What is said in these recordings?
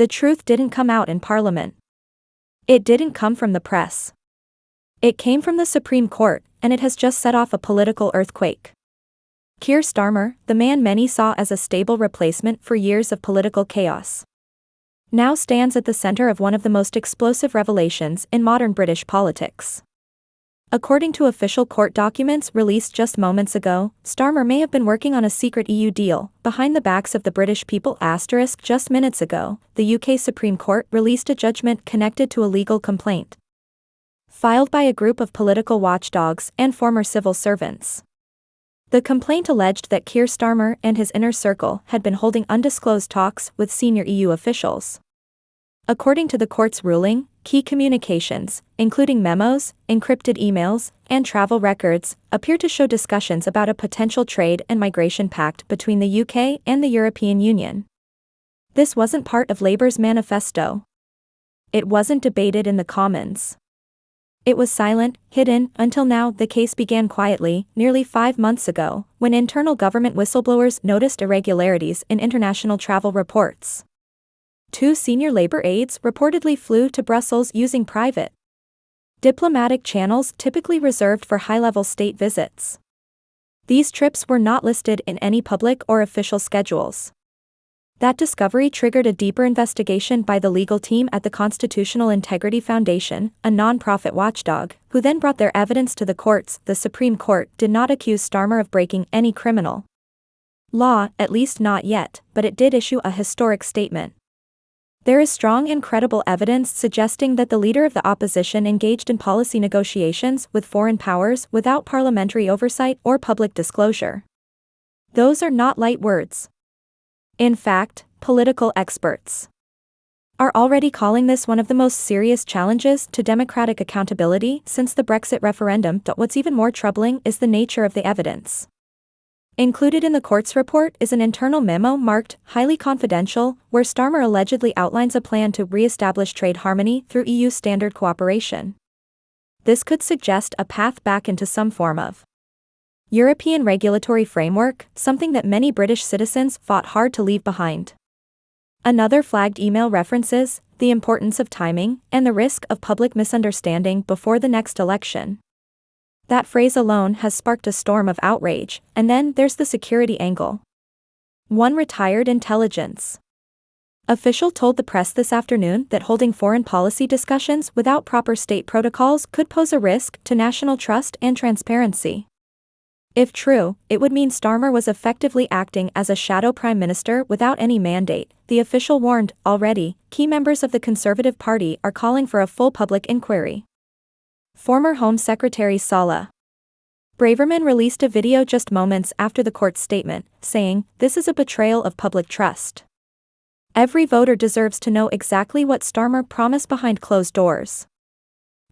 The truth didn't come out in Parliament. It didn't come from the press. It came from the Supreme Court, and it has just set off a political earthquake. Keir Starmer, the man many saw as a stable replacement for years of political chaos, now stands at the center of one of the most explosive revelations in modern British politics. According to official court documents released just moments ago, Starmer may have been working on a secret EU deal behind the backs of the British people. Just minutes ago, the UK Supreme Court released a judgment connected to a legal complaint filed by a group of political watchdogs and former civil servants. The complaint alleged that Keir Starmer and his inner circle had been holding undisclosed talks with senior EU officials. According to the court's ruling, key communications, including memos, encrypted emails, and travel records, appear to show discussions about a potential trade and migration pact between the UK and the European Union. This wasn't part of Labour's manifesto. It wasn't debated in the Commons. It was silent, hidden, until now. The case began quietly, nearly 5 months ago, when internal government whistleblowers noticed irregularities in international travel reports. 2 senior Labour aides reportedly flew to Brussels using private diplomatic channels typically reserved for high-level state visits. These trips were not listed in any public or official schedules. That discovery triggered a deeper investigation by the legal team at the Constitutional Integrity Foundation, a non-profit watchdog, who then brought their evidence to the courts. The Supreme Court did not accuse Starmer of breaking any criminal law, at least not yet, but it did issue a historic statement. There is strong and credible evidence suggesting that the leader of the opposition engaged in policy negotiations with foreign powers without parliamentary oversight or public disclosure. Those are not light words. In fact, political experts are already calling this one of the most serious challenges to democratic accountability since the Brexit referendum. What's even more troubling is the nature of the evidence. Included in the court's report is an internal memo marked highly confidential, where Starmer allegedly outlines a plan to re-establish trade harmony through EU standard cooperation. This could suggest a path back into some form of European regulatory framework, something that many British citizens fought hard to leave behind. Another flagged email references the importance of timing and the risk of public misunderstanding before the next election. That phrase alone has sparked a storm of outrage, and then there's the security angle. One retired intelligence official told the press this afternoon that holding foreign policy discussions without proper state protocols could pose a risk to national trust and transparency. If true, it would mean Starmer was effectively acting as a shadow prime minister without any mandate, the official warned. Already, key members of the Conservative Party are calling for a full public inquiry. Former Home Secretary Salah Braverman released a video just moments after the court's statement, saying, "This is a betrayal of public trust. Every voter deserves to know exactly what Starmer promised behind closed doors."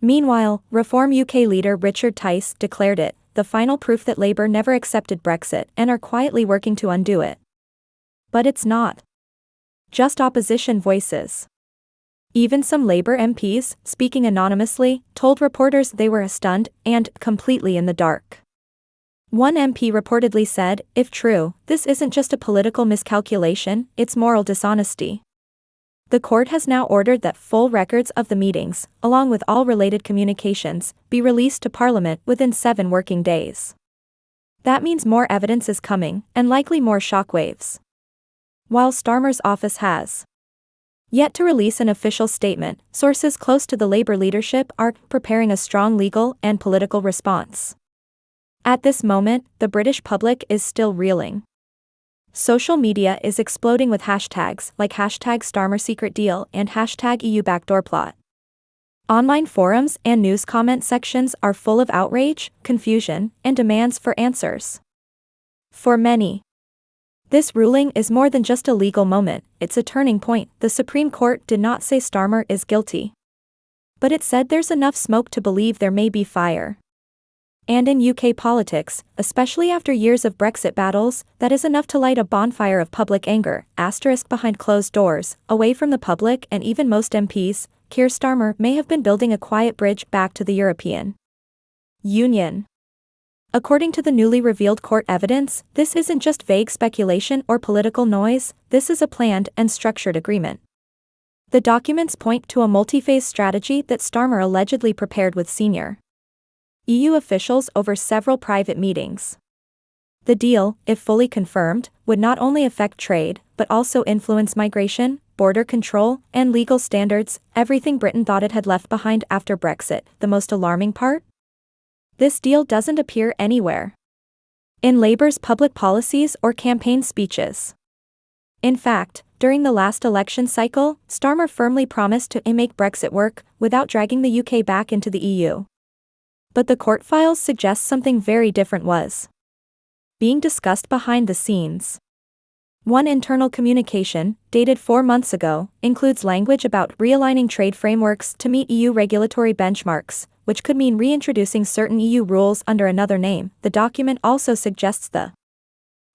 Meanwhile, Reform UK leader Richard Tice declared it the final proof that Labour never accepted Brexit and are quietly working to undo it. But it's not just opposition voices. Even some Labour MPs, speaking anonymously, told reporters they were stunned and completely in the dark. One MP reportedly said, "If true, this isn't just a political miscalculation, it's moral dishonesty." The court has now ordered that full records of the meetings, along with all related communications, be released to Parliament within 7 working days. That means more evidence is coming, and likely more shockwaves. While Starmer's office has yet to release an official statement, sources close to the Labour leadership are preparing a strong legal and political response. At this moment, the British public is still reeling. Social media is exploding with hashtags like #StarmerSecretDeal and #EUBackdoorPlot. Online forums and news comment sections are full of outrage, confusion, and demands for answers. For many, this ruling is more than just a legal moment, it's a turning point. The Supreme Court did not say Starmer is guilty, but it said there's enough smoke to believe there may be fire. And in UK politics, especially after years of Brexit battles, that is enough to light a bonfire of public anger. Behind closed doors, away from the public and even most MPs, Keir Starmer may have been building a quiet bridge back to the European Union. According to the newly revealed court evidence, this isn't just vague speculation or political noise, this is a planned and structured agreement. The documents point to a multi-phase strategy that Starmer allegedly prepared with senior EU officials over several private meetings. The deal, if fully confirmed, would not only affect trade, but also influence migration, border control, and legal standards, everything Britain thought it had left behind after Brexit. The most alarming part? This deal doesn't appear anywhere in Labour's public policies or campaign speeches. In fact, during the last election cycle, Starmer firmly promised to make Brexit work without dragging the UK back into the EU. But the court files suggest something very different was being discussed behind the scenes. One internal communication, dated 4 months ago, includes language about realigning trade frameworks to meet EU regulatory benchmarks, which could mean reintroducing certain EU rules under another name. The document also suggests the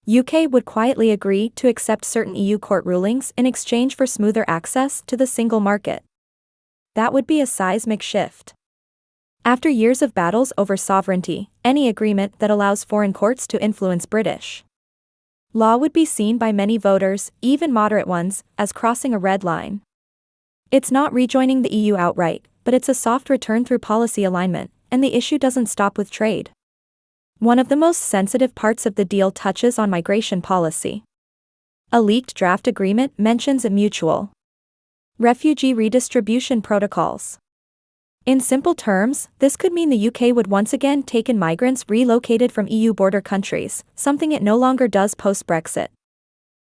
UK would quietly agree to accept certain EU court rulings in exchange for smoother access to the single market. That would be a seismic shift. After years of battles over sovereignty, any agreement that allows foreign courts to influence British law would be seen by many voters, even moderate ones, as crossing a red line. It's not rejoining the EU outright, but it's a soft return through policy alignment, and the issue doesn't stop with trade. One of the most sensitive parts of the deal touches on migration policy. A leaked draft agreement mentions mutual refugee redistribution protocols. In simple terms, this could mean the UK would once again take in migrants relocated from EU border countries, something it no longer does post-Brexit.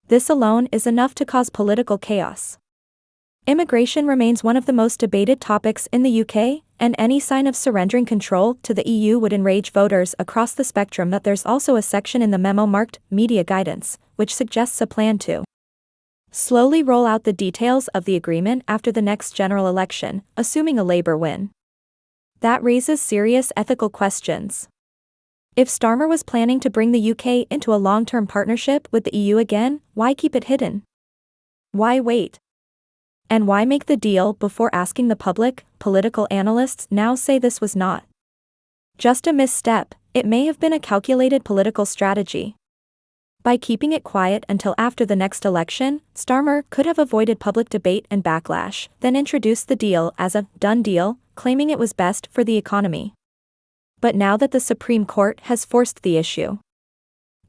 This alone is enough to cause political chaos. Immigration remains one of the most debated topics in the UK, and any sign of surrendering control to the EU would enrage voters across the spectrum. But there's also a section in the memo marked Media Guidance, which suggests a plan to slowly roll out the details of the agreement after the next general election, assuming a Labour win. That raises serious ethical questions. If Starmer was planning to bring the UK into a long-term partnership with the EU again, why keep it hidden? Why wait? And why make the deal before asking the public? Political analysts now say this was not just a misstep, it may have been a calculated political strategy. By keeping it quiet until after the next election, Starmer could have avoided public debate and backlash, then introduced the deal as a done deal, claiming it was best for the economy. But now that the Supreme Court has forced the issue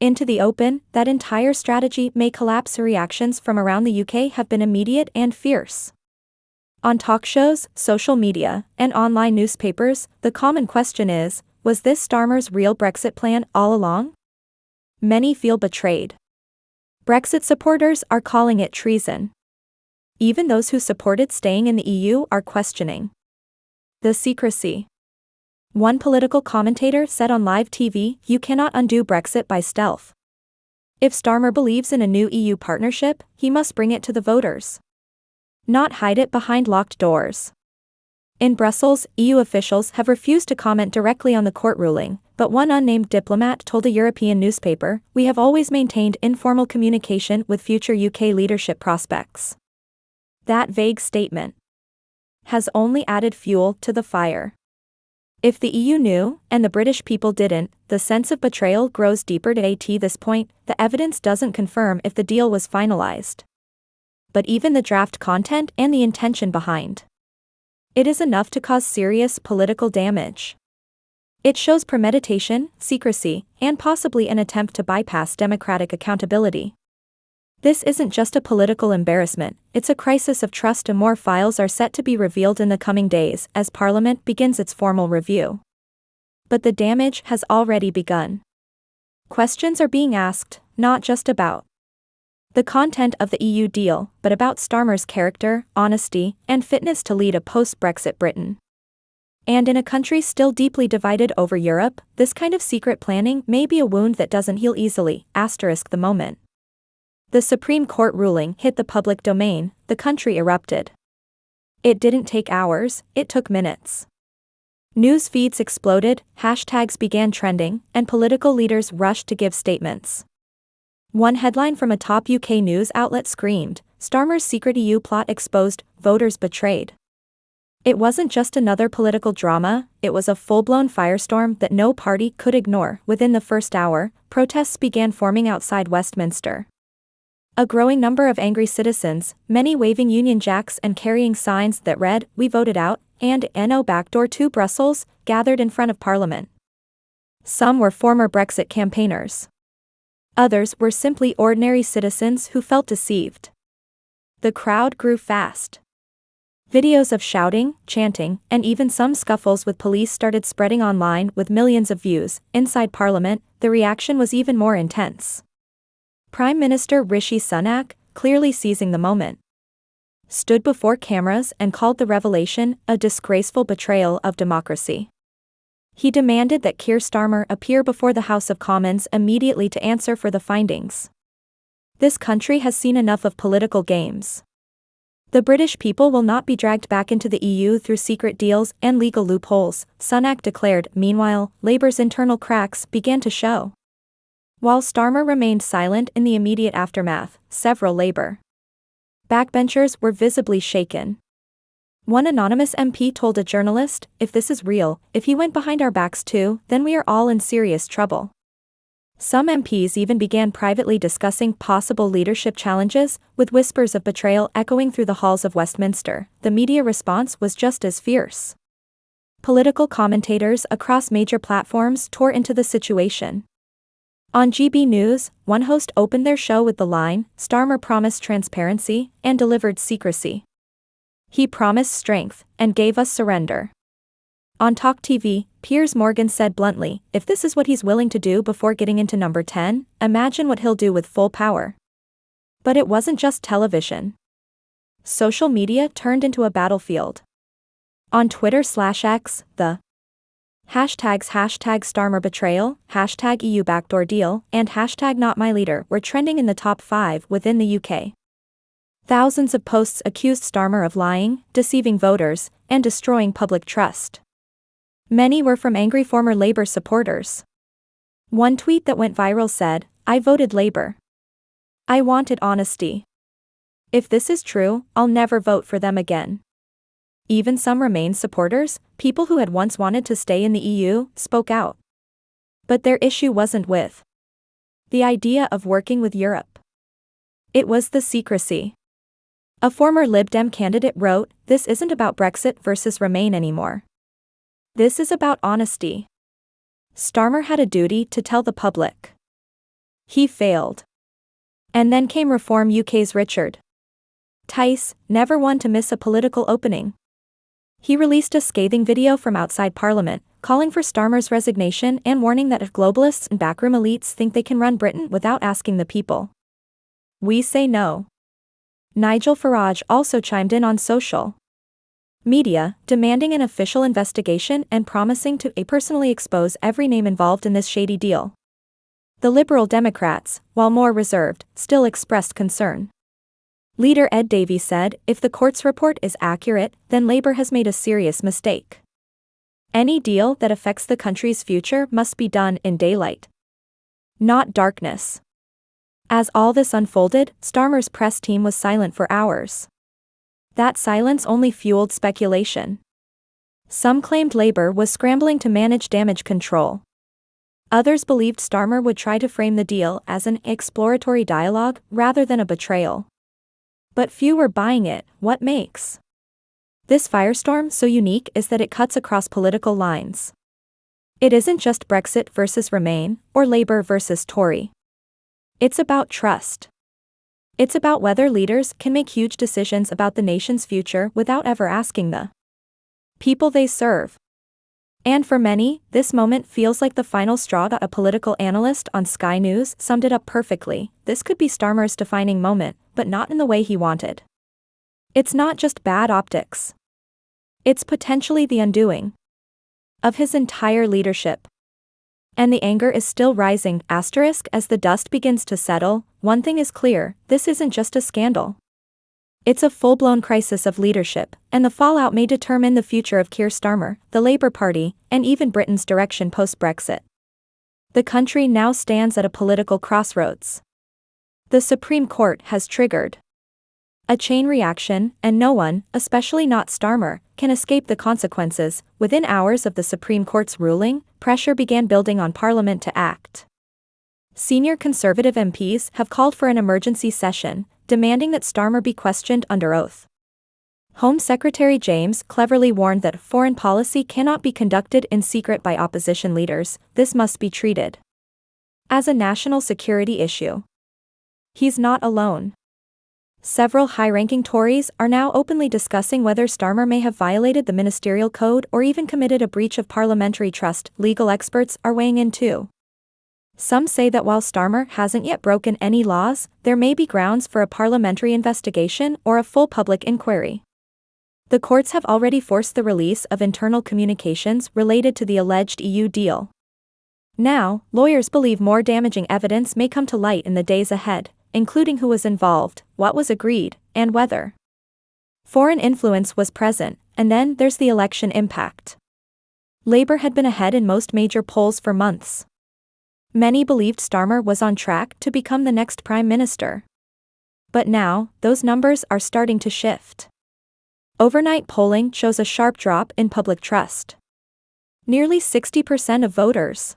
into the open, that entire strategy may collapse. Reactions from around the UK have been immediate and fierce. On talk shows, social media, and online newspapers, the common question is, was this Starmer's real Brexit plan all along? Many feel betrayed. Brexit supporters are calling it treason. Even those who supported staying in the EU are questioning the secrecy. One political commentator said on live TV, "You cannot undo Brexit by stealth." If Starmer believes in a new EU partnership, he must bring it to the voters, not hide it behind locked doors. In Brussels, EU officials have refused to comment directly on the court ruling, but one unnamed diplomat told a European newspaper, "We have always maintained informal communication with future UK leadership prospects." That vague statement has only added fuel to the fire. If the EU knew, and the British people didn't, the sense of betrayal grows deeper. At this point, the evidence doesn't confirm if the deal was finalized. But even the draft content and the intention behind it is enough to cause serious political damage. It shows premeditation, secrecy, and possibly an attempt to bypass democratic accountability. This isn't just a political embarrassment, it's a crisis of trust. More files are set to be revealed in the coming days as Parliament begins its formal review. But the damage has already begun. Questions are being asked, not just about the content of the EU deal, but about Starmer's character, honesty, and fitness to lead a post-Brexit Britain. And in a country still deeply divided over Europe, this kind of secret planning may be a wound that doesn't heal easily. The moment the Supreme Court ruling hit the public domain, the country erupted. It didn't take hours, it took minutes. News feeds exploded, hashtags began trending, and political leaders rushed to give statements. One headline from a top UK news outlet screamed, "Starmer's secret EU plot exposed, voters betrayed." It wasn't just another political drama, it was a full-blown firestorm that no party could ignore. Within the first hour, protests began forming outside Westminster. A growing number of angry citizens, many waving Union Jacks and carrying signs that read, "We voted out," and "No backdoor to Brussels," gathered in front of Parliament. Some were former Brexit campaigners. Others were simply ordinary citizens who felt deceived. The crowd grew fast. Videos of shouting, chanting, and even some scuffles with police started spreading online with millions of views. Inside Parliament, the reaction was even more intense. Prime Minister Rishi Sunak, clearly seizing the moment, stood before cameras and called the revelation a disgraceful betrayal of democracy. He demanded that Keir Starmer appear before the House of Commons immediately to answer for the findings. This country has seen enough of political games. The British people will not be dragged back into the EU through secret deals and legal loopholes, Sunak declared. Meanwhile, Labour's internal cracks began to show. While Starmer remained silent in the immediate aftermath, several Labour backbenchers were visibly shaken. One anonymous MP told a journalist, "If this is real, if he went behind our backs too, then we are all in serious trouble." Some MPs even began privately discussing possible leadership challenges, with whispers of betrayal echoing through the halls of Westminster. The media response was just as fierce. Political commentators across major platforms tore into the situation. On GB News, one host opened their show with the line, "Starmer promised transparency and delivered secrecy. He promised strength and gave us surrender." On Talk TV, Piers Morgan said bluntly, "If this is what he's willing to do before getting into number 10, imagine what he'll do with full power." But it wasn't just television. Social media turned into a battlefield. On Twitter/X, the hashtags #Starmer betrayal, #EU backdoor deal, and #NotMyLeader were trending in the top 5 within the UK. Thousands of posts accused Starmer of lying, deceiving voters, and destroying public trust. Many were from angry former Labour supporters. One tweet that went viral said, "I voted Labour. I wanted honesty. If this is true, I'll never vote for them again." Even some Remain supporters, people who had once wanted to stay in the EU, spoke out. But their issue wasn't with the idea of working with Europe. It was the secrecy. A former Lib Dem candidate wrote, "This isn't about Brexit versus Remain anymore. This is about honesty." Starmer had a duty to tell the public. He failed. And then came Reform UK's Richard Tice, never one to miss a political opening. He released a scathing video from outside Parliament, calling for Starmer's resignation and warning that if globalists and backroom elites think they can run Britain without asking the people, we say no. Nigel Farage also chimed in on social media, demanding an official investigation and promising to personally expose every name involved in this shady deal. The Liberal Democrats, while more reserved, still expressed concern. Leader Ed Davey said, "If the court's report is accurate, then Labour has made a serious mistake. Any deal that affects the country's future must be done in daylight, not darkness." As all this unfolded, Starmer's press team was silent for hours. That silence only fueled speculation. Some claimed Labour was scrambling to manage damage control. Others believed Starmer would try to frame the deal as an exploratory dialogue rather than a betrayal. But few were buying it. What makes this firestorm so unique is that it cuts across political lines. It isn't just Brexit versus Remain, or Labour versus Tory. It's about trust. It's about whether leaders can make huge decisions about the nation's future without ever asking the people they serve. And for many, this moment feels like the final straw. A political analyst on Sky News summed it up perfectly. This could be Starmer's defining moment, but not in the way he wanted. It's not just bad optics. It's potentially the undoing of his entire leadership. And the anger is still rising, as the dust begins to settle. One thing is clear, this isn't just a scandal. It's a full-blown crisis of leadership, and the fallout may determine the future of Keir Starmer, the Labour Party, and even Britain's direction post-Brexit. The country now stands at a political crossroads. The Supreme Court has triggered a chain reaction, and no one, especially not Starmer, can escape the consequences. Within hours of the Supreme Court's ruling, pressure began building on Parliament to act. Senior Conservative MPs have called for an emergency session, demanding that Starmer be questioned under oath. Home Secretary James cleverly warned that foreign policy cannot be conducted in secret by opposition leaders. This must be treated as a national security issue. He's not alone. Several high-ranking Tories are now openly discussing whether Starmer may have violated the ministerial code or even committed a breach of parliamentary trust. Legal experts are weighing in too. Some say that while Starmer hasn't yet broken any laws, there may be grounds for a parliamentary investigation or a full public inquiry. The courts have already forced the release of internal communications related to the alleged EU deal. Now, lawyers believe more damaging evidence may come to light in the days ahead, including who was involved, what was agreed, and whether foreign influence was present. And then there's the election impact. Labour had been ahead in most major polls for months. Many believed Starmer was on track to become the next Prime Minister. But now, those numbers are starting to shift. Overnight polling shows a sharp drop in public trust. Nearly 60% of voters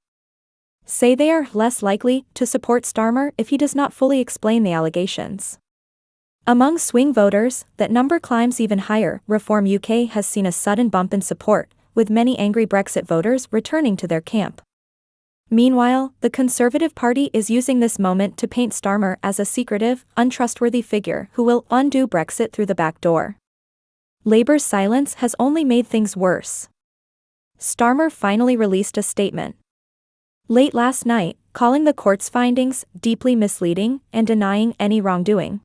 say they are less likely to support Starmer if he does not fully explain the allegations. Among swing voters, that number climbs even higher. Reform UK has seen a sudden bump in support, with many angry Brexit voters returning to their camp. Meanwhile, the Conservative Party is using this moment to paint Starmer as a secretive, untrustworthy figure who will undo Brexit through the back door. Labour's silence has only made things worse. Starmer finally released a statement late last night, calling the court's findings deeply misleading and denying any wrongdoing.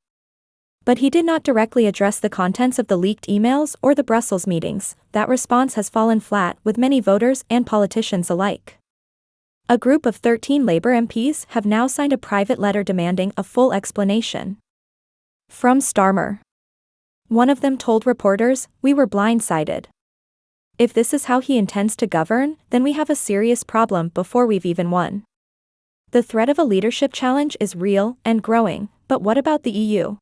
But he did not directly address the contents of the leaked emails or the Brussels meetings. That response has fallen flat with many voters and politicians alike. A group of 13 Labour MPs have now signed a private letter demanding a full explanation from Starmer. One of them told reporters, "We were blindsided. If this is how he intends to govern, then we have a serious problem before we've even won." The threat of a leadership challenge is real and growing, but what about the EU?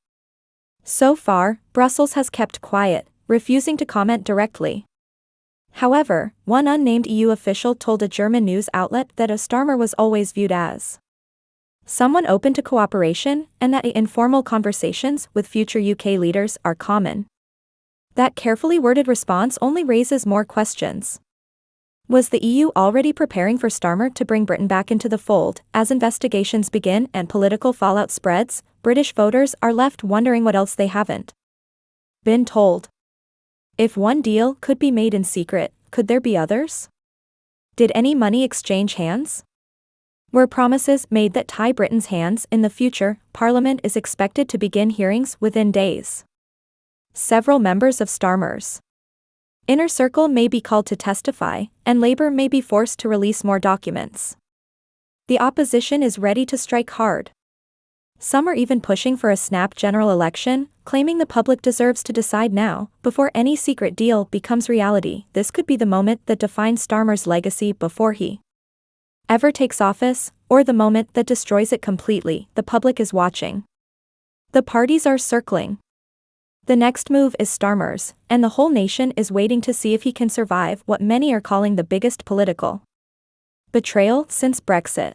So far, Brussels has kept quiet, refusing to comment directly. However, one unnamed EU official told a German news outlet that Starmer was always viewed as someone open to cooperation, and that informal conversations with future UK leaders are common. That carefully worded response only raises more questions. Was the EU already preparing for Starmer to bring Britain back into the fold? As investigations begin and political fallout spreads, British voters are left wondering what else they haven't been told. If one deal could be made in secret, could there be others? Did any money exchange hands? Were promises made that tie Britain's hands in the future? Parliament is expected to begin hearings within days. Several members of Starmer's inner circle may be called to testify, and Labour may be forced to release more documents. The opposition is ready to strike hard. Some are even pushing for a snap general election, claiming the public deserves to decide now, before any secret deal becomes reality. This could be the moment that defines Starmer's legacy before he ever takes office, or the moment that destroys it completely. The public is watching. The parties are circling. The next move is Starmer's, and the whole nation is waiting to see if he can survive what many are calling the biggest political betrayal since Brexit.